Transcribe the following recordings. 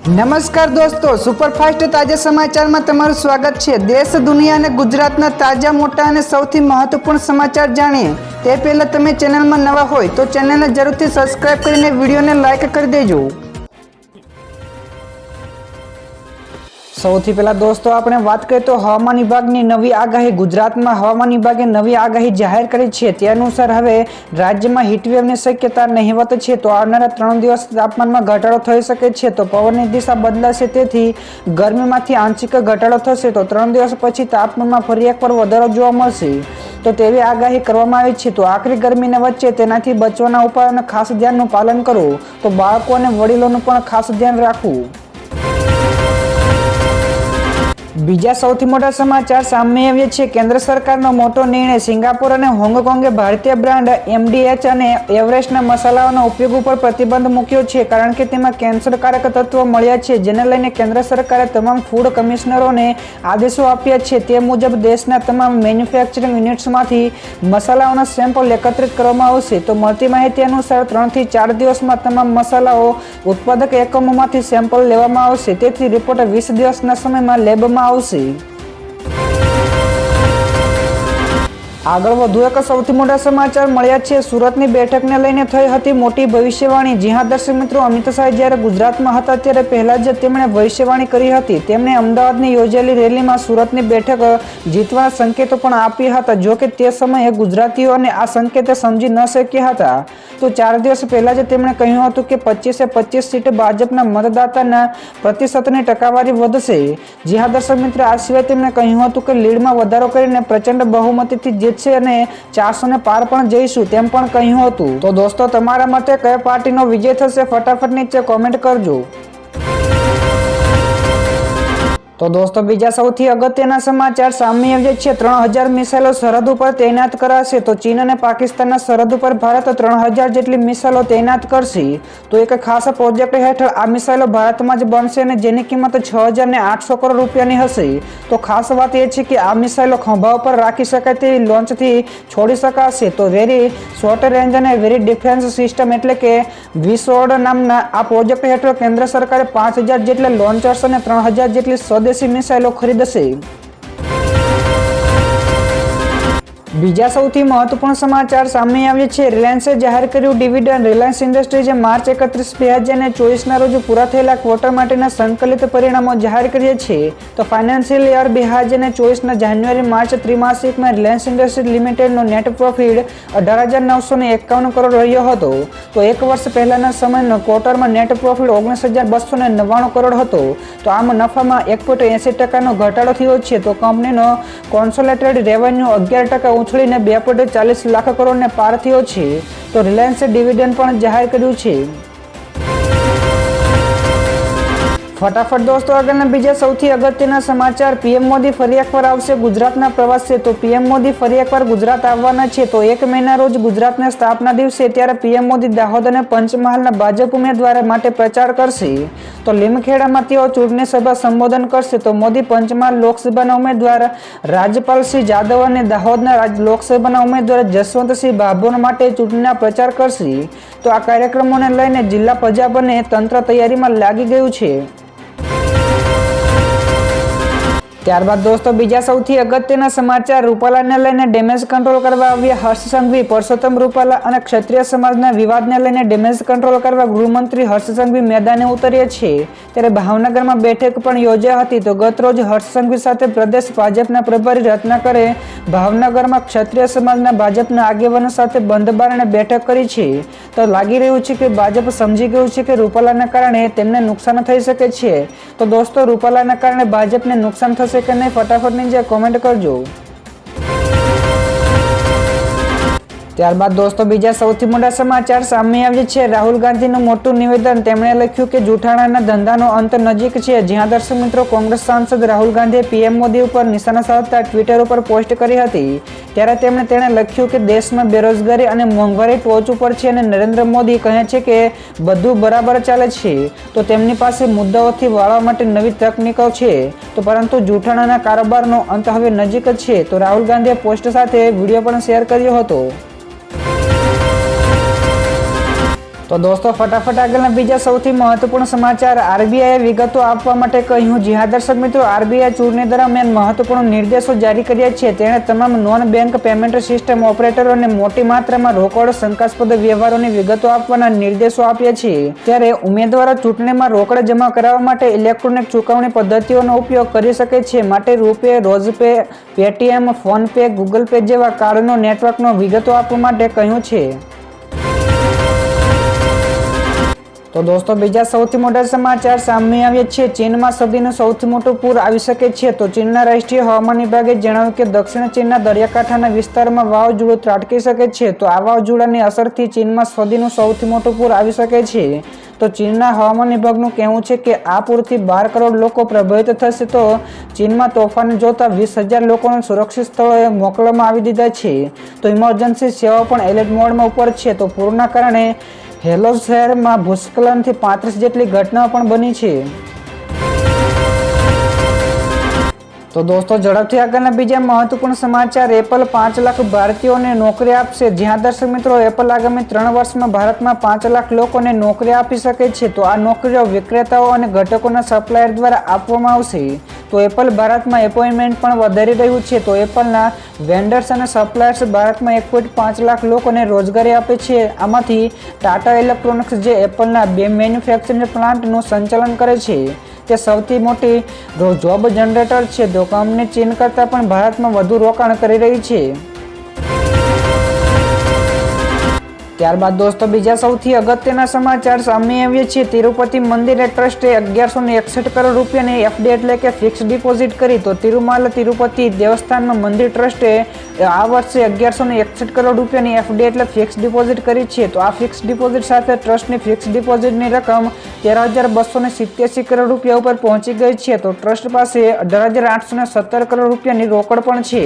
નમસ્કાર દોસ્તો, સુપરફાસ્ટ તાજા સમાચારમાં તમારું સ્વાગત છે। દેશ, દુનિયા અને ગુજરાતના તાજા, મોટા અને સૌથી મહત્વપૂર્ણ સમાચાર જાણીએ તે પહેલાં તમે ચેનલમાં નવા હોય તો ચેનલને જરૂરથી સબસ્ક્રાઇબ કરીને વિડીયોને લાઇક કરી દેજો। સૌથી પહેલા દોસ્તો આપણે વાત કરીએ તો હવામાન વિભાગની નવી આગાહી। ગુજરાતમાં હવામાન વિભાગે નવી આગાહી જાહેર કરી છે। તે અનુસાર હવે રાજ્યમાં હીટવેવની શક્યતા નહિવત છે। તો આવનારા 3 દિવસ તાપમાનમાં ઘટાડો થઈ શકે છે। તો પવનની દિશા બદલાશે, તેથી ગરમીમાંથી આંશિક ઘટાડો થશે। તો 3 દિવસ પછી તાપમાનમાં ફરી એકવાર વધારો જોવા મળશે, તો તેવી આગાહી કરવામાં આવી છે। તો આકરી ગરમીને વચ્ચે તેનાથી બચવાના ઉપાયોને ખાસ ધ્યાનનું પાલન કરો। તો બાળકો અને વડીલોનું પણ ખાસ ધ્યાન રાખવું। બીજા સૌથી મોટા સમાચાર સામે આવ્યા છે। કેન્દ્ર સરકારનો મોટો નિર્ણય। સિંગાપોર અને હોંગકોંગે ભારતીય બ્રાન્ડ MDH અને એવરેસ્ટના મસાલાઓના ઉપયોગ ઉપર પ્રતિબંધ મૂક્યો છે, કારણ કે તેમાં કેન્સરકારક તત્વો મળ્યા છે, જેને લઈને કેન્દ્ર સરકારે તમામ ફૂડ કમિશનરોને આદેશો આપ્યા છે। તે મુજબ દેશના તમામ મેન્યુફેક્ચરિંગ યુનિટ્સમાંથી મસાલાઓના સેમ્પલ એકત્રિત કરવામાં આવશે। તો મળતી માહિતી અનુસાર 3 થી 4 દિવસમાં તમામ મસાલાઓ ઉત્પાદક એકમોમાંથી સેમ્પલ લેવામાં આવશે, તેથી રિપોર્ટ 20 દિવસના સમયમાં લેબમાં આવશે। આગળ વધુ એક સૌથી મોટા સમાચાર મળ્યા છે। સુરતની બેઠકને લઈને થઈ હતી મોટી ભવિષ્યવાણી। જી હા દર્શક મિત્રો, અમિત શાહ જ્યારે ગુજરાતમાં હતા ત્યારે પહેલા જ તેમણે ભવિષ્યવાણી કરી હતી। તેમણે અમદાવાદની યોજેલી રેલીમાં સુરતની બેઠક જીતવાના સંકેતો પણ આપ્યા હતા, જો કે તે સમયે ગુજરાતીઓને આ સંકેત સમજી ન શક્યા હતા। તો 4 દિવસ પહેલા જ તેમણે કહ્યું હતું કે 25 સીટ ભાજપના મતદાતાના પ્રતિશતની ટકાવારી વધશે। જી હા દર્શક મિત્રો, આ સિવાય તેમણે કહ્યું હતું કે લીડમાં વધારો કરીને પ્રચંડ બહુમતીથી જીતશે અને 400 પાર પણ જઈશું, તેમ પણ કહ્યું હતું। તો દોસ્તો, તમારા મતે કઈ પાર્ટીનો વિજય થશે? ફટાફટ નીચે કોમેન્ટ કરજો। તો દોસ્તો, બીજા સૌથી અગત્યના સમાચાર સામે આવ્યા છે। 3000 મિસાઇલો સરહદ ઉપર તૈનાત કરાશે। તો ચીન અને પાકિસ્તાનના સરહદ ઉપર ભારત 3000 જેટલી મિસાઇલો તૈનાત કરશે। તો એક ખાસ પ્રોજેક્ટ હેઠળ આ મિસાઇલો ભારતમાં જ બનશે અને જેની કિંમત 6800 કરોડ રૂપિયાની હશે। તો ખાસ વાત એ છે કે આ મિસાઇલો ખંભા ઉપર રાખી શકાય તેવી લોન્ચથી છોડી શકાશે। તો વેરી શોર્ટ રેન્જ અને વેરી ડિફેન્સ સિસ્ટમ એટલે કે VSWORD નામના આ પ્રોજેક્ટ હેઠળ કેન્દ્ર સરકારે 5000 જેટલા લોન્ચર્સ અને 3000 જેટલી સ્વદેશી મિસાઇલો ખરીદશે। બીજા સૌથી મહત્વપૂર્ણ સમાચાર સામે આવ્યા છે। રિલાયન્સે જાહેર કર્યું ડિવિડન્ડ। રિલાયન્સ ઇન્ડસ્ટ્રીઝે માર્ચ 31, 2024ના રોજ પૂરા થયેલા ક્વાર્ટર માટેના સંકલિત પરિણામો જાહેર કર્યા છે। તો ફાઇનાન્શિયલ યર 2024ના જાન્યુઆરી-માર્ચ ત્રિમાસિકમાં રિલાયન્સ ઇન્ડસ્ટ્રીઝ લિમિટેડનો નેટ પ્રોફિટ 18,951 કરોડ રહ્યો હતો। તો એક વર્ષ પહેલાના સમયનો ક્વાર્ટરમાં નેટ પ્રોફિટ 19,299 કરોડ હતો। તો આમ નફામાં 1.80% ઘટાડો થયો છે। તો કંપનીનો કોન્સોલિડેટેડ રેવન્યુ 11% ઉછળીને 2.40 લાખ કરોડને પાર થયો છે। તો રિલાયન્સે ડિવિડન્ડ પણ જાહેર કર્યું છે। ફટાફટ દોસ્તો, આગળના બીજા સૌથી અગત્યના સમાચાર। પીએમ મોદી ફરી એકવાર આવશે ગુજરાતના પ્રવાસે। તો પીએમ મોદી ફરી એકવાર ગુજરાત આવવાના છે। તો 1 મેના રોજ ગુજરાતના સ્થાપના દિવસે ત્યારે પીએમ મોદી દાહોદ અને પંચમહાલના ભાજપ ઉમેદવાર માટે પ્રચાર કરશે। તો લીમખેડામાં તેઓ ચૂંટણી સભા સંબોધન કરશે। તો મોદી પંચમહાલ લોકસભાના ઉમેદવાર રાજપાલસિંહ જાદવ અને દાહોદના લોકસભાના ઉમેદવાર જસવંતસિંહ ભાભોર માટે ચૂંટણીના પ્રચાર કરશે। તો આ કાર્યક્રમોને લઈને જિલ્લા પંજાબ અને તંત્ર તૈયારીમાં લાગી ગયું છે। ત્યારબાદ દોસ્તો, બીજા સૌથી અગત્યના સમાચાર। રૂપાલાને લઈને ડેમેજ કંટ્રોલ કરવા આવ્યા હર્ષ સંઘવી। પરસોત્તમ રૂપાલા અને ક્ષત્રિય સમાજના વિવાદને લઈને ડેમેજ કંટ્રોલ કરવા ગૃહમંત્રી હર્ષ સંઘવી મેદાને ઉતર્યા છે। ત્યારે ભાવનગરમાં બેઠક પણ યોજાઈ હતી। તો ગત રોજ હર્ષ સંઘવી સાથે પ્રદેશ ભાજપના પ્રભારી રત્નાકરે ભાવનગરમાં ક્ષત્રિય સમાજના ભાજપના આગેવાનો સાથે બંધ બારણે બેઠક કરી છે। તો લાગી રહ્યું છે કે ભાજપ સમજી ગયું છે કે રૂપાલાના કારણે તેમને નુકસાન થઈ શકે છે। તો દોસ્તો, રૂપાલાના કારણે ભાજપને નુકસાન થશે કે નહીં? ફટાફટ નીચે કોમેન્ટ કરજો। ત્યારબાદ દોસ્તો, બીજા સૌથી મોટા સમાચાર સામે આવ્યા છે। રાહુલ ગાંધીનું મોટું નિવેદન। તેમણે લખ્યું કે જૂઠાણાના ધંધાનો અંત નજીક છે। જ્યાં દર્શક મિત્રો, કોંગ્રેસ સાંસદ રાહુલ ગાંધીએ પીએમ મોદી ઉપર નિશાના સાધતા ટ્વિટર ઉપર પોસ્ટ કરી હતી। ત્યારે તેણે લખ્યું કે દેશમાં બેરોજગારી અને મોંઘવારી ટોચ ઉપર છે અને નરેન્દ્ર મોદી કહે છે કે બધું બરાબર ચાલે છે। તો તેમની પાસે મુદ્દાઓથી વાળવા માટે નવી તકનીકો છે। તો પરંતુ જૂઠાણાના કારોબારનો અંત હવે નજીક છે। તો રાહુલ ગાંધીએ પોસ્ટ સાથે વિડીયો પણ શેર કર્યો હતો। તો દોસ્તો ફટાફટ આગળના બીજા સૌથી મહત્વપૂર્ણ સમાચાર, આરબીઆઈએ વિગતો આપવા માટે કહ્યું. જી હા દર્શક મિત્રો, આરબીઆઈ ચૂંટણી દરમિયાન મહત્વપૂર્ણ નિર્દેશો જારી કર્યા છે. તેણે તમામ નોન બેંક પેમેન્ટ સિસ્ટમ ઓપરેટરોને મોટી માત્રામાં રોકડ શંકાસ્પદ વ્યવહારોની વિગતો આપવાના નિર્દેશો આપ્યા છે. ત્યારે ઉમેદવારો ચૂંટણીમાં રોકડ જમા કરાવવા માટે ઇલેક્ટ્રોનિક ચૂકવણી પદ્ધતિઓનો ઉપયોગ કરી શકે છે. માટે રૂપે, રોઝપે, પેટીએમ, ફોનપે, ગૂગલ પે જેવા કાર્ડનો નેટવર્કનો વિગતો આપવા માટે કહ્યું છે. તો દોસ્તો બીજા સૌથી મોટા સમાચાર સામે આવ્યા છે. ચીનમાં સદીનું સૌથી મોટું પૂર આવી શકે છે. તો ચીનના રાષ્ટ્રીય હવામાન વિભાગે જણાવ્યું કે દક્ષિણ ચીનના દરિયાકાંઠાના વિસ્તારમાં વાવાઝોડું ત્રાટકી શકે છે. તો આ વાવાઝોડાની અસરથી ચીનમાં સદીનું સૌથી મોટું પૂર આવી શકે છે. તો ચીનના હવામાન વિભાગનું કહેવું છે કે આ પૂરથી 12 કરોડ લોકો પ્રભાવિત થશે. તો ચીનમાં તોફાન જોતા 20,000 લોકોને સુરક્ષિત સ્થળોએ મોકલવામાં આવી દીધા છે. તો ઇમરજન્સી સેવાઓ પણ એલર્ટ મોડમાં ઉપર છે. તો પૂરના કારણે હેલો શહેરમાં ભૂસ્ખલનથી 35 જેટલી ઘટનાઓ પણ બની છે. તો દોસ્તો ઝડપથી આગળના બીજા મહત્વપૂર્ણ સમાચાર, એપલ 5 લાખ ભારતીયોને નોકરી આપશે. જ્યાં દર્શક મિત્રો, એપલ આગામી 3 વર્ષમાં ભારતમાં 5 લાખ લોકોને નોકરી આપી શકે છે. તો આ નોકરીઓ વિક્રેતાઓ અને ઘટકોના સપ્લાયર દ્વારા આપવામાં આવશે. તો એપલ ભારતમાં એપોઇન્ટમેન્ટ પણ વધારી રહ્યું છે. તો એપલના વેન્ડર્સ અને સપ્લાયર્સ ભારતમાં 1.5 લાખ લોકોને રોજગારી આપે છે. આમાંથી ટાટા ઇલેક્ટ્રોનિક્સ, જે એપલના 2 મેન્યુફેક્ચરિંગ પ્લાન્ટનું સંચાલન કરે છે, તે સૌથી મોટી જોબ જનરેટર છે. તો કંપની ચીન કરતાં પણ ભારતમાં વધુ રોકાણ કરી રહી છે. ત્યારબાદ દોસ્તો બીજા સૌથી અગત્યના સમાચાર સામે આવ્યા છે. તિરુપતિ મંદિર ટ્રસ્ટે 1161 કરોડ રૂપિયાની એફડી એટલે કે ફિક્સ ડિપોઝિટ કરી. તો તિરુમાલા તિરુપતિ દેવસ્થાનમાં મંદિર ટ્રસ્ટે આ વર્ષે 1161 કરોડ રૂપિયાની એફડી એટલે ફિક્સ ડિપોઝિટ કરી છે. તો આ ફિક્સ ડિપોઝિટ સાથે ટ્રસ્ટની ફિક્સ ડિપોઝિટની રકમ 13,287 કરોડ રૂપિયા ઉપર પહોંચી ગઈ છે. તો ટ્રસ્ટ પાસે 18,817 કરોડ રૂપિયાની રોકડ પણ છે.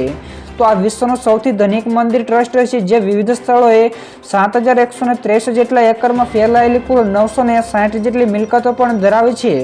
તો આ વિશ્વનું સૌથી ધનિક મંદિર ટ્રસ્ટ છે, જે વિવિધ સ્થળોએ 7,163 જેટલા એકરમાં ફેલાયેલી કુલ 960 જેટલી મિલકતો પણ ધરાવે છે.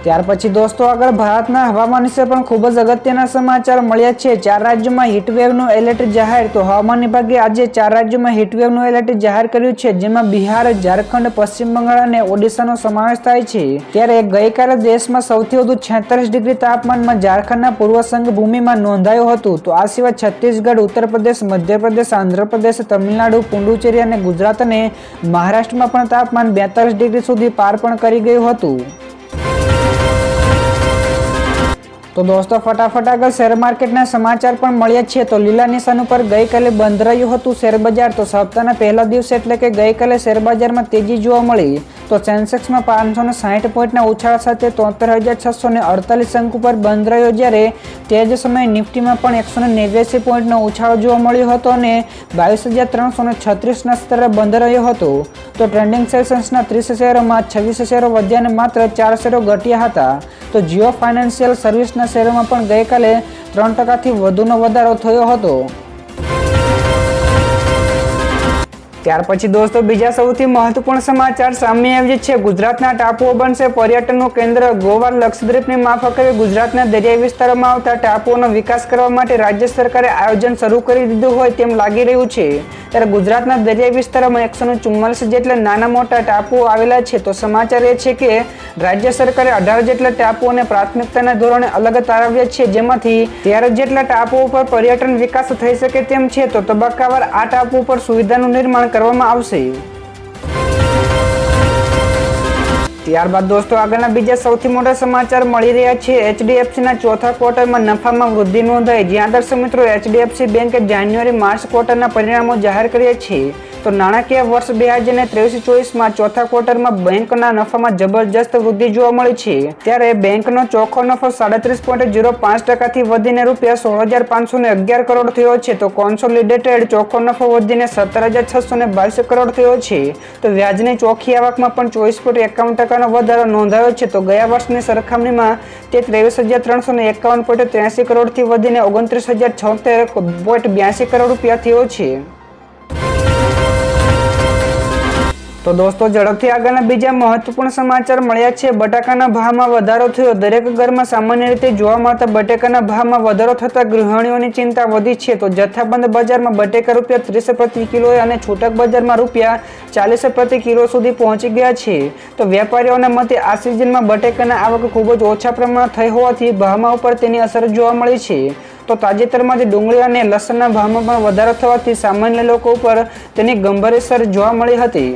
ત્યાર પછી દોસ્તો આગળ ભારતના હવામાન વિશે પણ ખૂબ જ અગત્યના સમાચાર મળ્યા છે. 4 રાજ્યોમાં હીટવેવનું એલર્ટ જાહેર. તો હવામાન વિભાગે આજે 4 રાજ્યોમાં હીટવેવનું એલર્ટ જાહેર કર્યું છે, જેમાં બિહાર, ઝારખંડ, પશ્ચિમ બંગાળ અને ઓડિશાનો સમાવેશ થાય છે. ત્યારે ગઈકાલે દેશમાં સૌથી વધુ 46 ડિગ્રી તાપમાનમાં ઝારખંડના પૂર્વ સંઘભૂમિમાં નોંધાયું હતું. તો આ સિવાય છત્તીસગઢ, ઉત્તર પ્રદેશ, મધ્યપ્રદેશ, આંધ્રપ્રદેશ, તમિલનાડુ, પુડુચેરી અને ગુજરાત અને મહારાષ્ટ્રમાં પણ તાપમાન 42 ડિગ્રી સુધી પાર પણ કરી ગયું હતું. તો દોસ્તો ફટાફટ આગળ શેર માર્કેટના સમાચાર પણ મળ્યા છે. તો લીલા નિશાન ઉપર ગઈકાલે બંધ રહ્યું હતું શેર બજાર. તો સપ્તાહના પહેલા દિવસે એટલે કે ગઈકાલે શેર બજારમાં તેજી જોવા મળી. તો સેન્સેક્સમાં 560 પોઈન્ટના ઉછાળા સાથે 73,648 અંક ઉપર બંધ રહ્યો, જ્યારે તે જ સમયે નિફ્ટીમાં પણ 189 પોઈન્ટનો ઉછાળો જોવા મળ્યો હતો અને 22,336ના સ્તરે બંધ રહ્યો હતો. તો ટ્રેન્ડિંગ સેશન્સના 30 શેરોમાં 26 શેરો વધ્યા અને માત્ર 4 શેરો ઘટ્યા હતા. તો જીઓ ફાઇનાન્શિયલ સર્વિસના શેરોમાં પણ ગઈકાલે 3% વધુનો વધારો થયો હતો. ત્યાર પછી દોસ્તો બીજા સૌથી મહત્વપૂર્ણ સમાચાર સામે આવ્યા છે. ગુજરાતના ટાપુઓ બનશે પર્યટનનું કેન્દ્ર. ગોવા, લક્ષદ્વીપની માફક ગુજરાતના દરિયાઈ વિસ્તારોમાં આવતા ટાપુઓનો વિકાસ કરવા માટે રાજ્ય સરકારે આયોજન શરૂ કરી દીધું હોય તેમ લાગી રહ્યું છે. ત્યારે ગુજરાતના દરિયાઈ વિસ્તારોમાં 144 જેટલા નાના મોટા ટાપુઓ આવેલા છે. તો સમાચાર એ છે કે રાજ્ય સરકારે 18 જેટલા ટાપુઓને પ્રાથમિકતાના ધોરણે અલગ તારવ્યા છે, જેમાંથી 13 જેટલા ટાપુઓ પર પર્યટન વિકાસ થઈ શકે તેમ છે. તો તબક્કાવાર આ ટાપુ પર સુવિધાનું નિર્માણ કરવામાં આવશે. ત્યારબાદ દોસ્તો આગળના બીજા સૌથી મોટા સમાચાર મળી રહ્યા છે. એચડીએફસીના ચોથા ક્વાર્ટરમાં નફામાં વૃદ્ધિ નોંધાઈ. જ્યાં દર્શક મિત્રો, એચડીએફસી બેંકે જાન્યુઆરી-માર્ચ ક્વાર્ટરના પરિણામો જાહેર કર્યા છે. તો નાણાકીય વર્ષ 2023-24માં ચોથા ક્વાર્ટરમાં બેંકના નફામાં જબરજસ્ત વૃદ્ધિ જોવા મળી છે. ત્યારે બેંકનો ચોખ્ખો નફો 37.05% વધીને ₹16,511 કરોડ થયો છે. તો કોન્સોલિડેટેડ ચોખ્ખો નફો વધીને 17,622 કરોડ થયો છે. તો વ્યાજની ચોખ્ખી આવકમાં પણ 24.51% વધારો નોંધાયો છે. તો ગયા વર્ષની સરખામણીમાં તે 23,351.83 કરોડથી વધીને 29,076.82 કરોડ રૂપિયા થયો છે. તો તો દોસ્તો ઝડપથી આગળના બીજા મહત્વપૂર્ણ સમાચાર મળ્યા છે। બટાકાના ભાવમાં વધારો થયો। દરેક ઘરમાં સામાન્ય રીતે જોવા મળતા બટાકાના ભાવમાં વધારો થતા ગૃહિણીઓની ચિંતા વધી છે। તો જથ્થાબંધ બજારમાં બટાકા ₹30 પ્રતિ કિલોએ અને છૂટક બજારમાં ₹40 પ્રતિ કિલો સુધી પહોંચી ગયા છે। તો વેપારીઓના મતે આ સિઝનમાં બટાકાના આવક ખૂબ જ ઓછા પ્રમાણમાં થઈ હોવાથી ભાવમાં ઉપર તેની અસર જોવા મળી છે। તો તાજેતરમાં ડુંગળી અને લસણના ભાવમાં પણ વધારો થવાથી સામાન્ય લોકો ઉપર તેની ગંભીર અસર જોવા મળી હતી।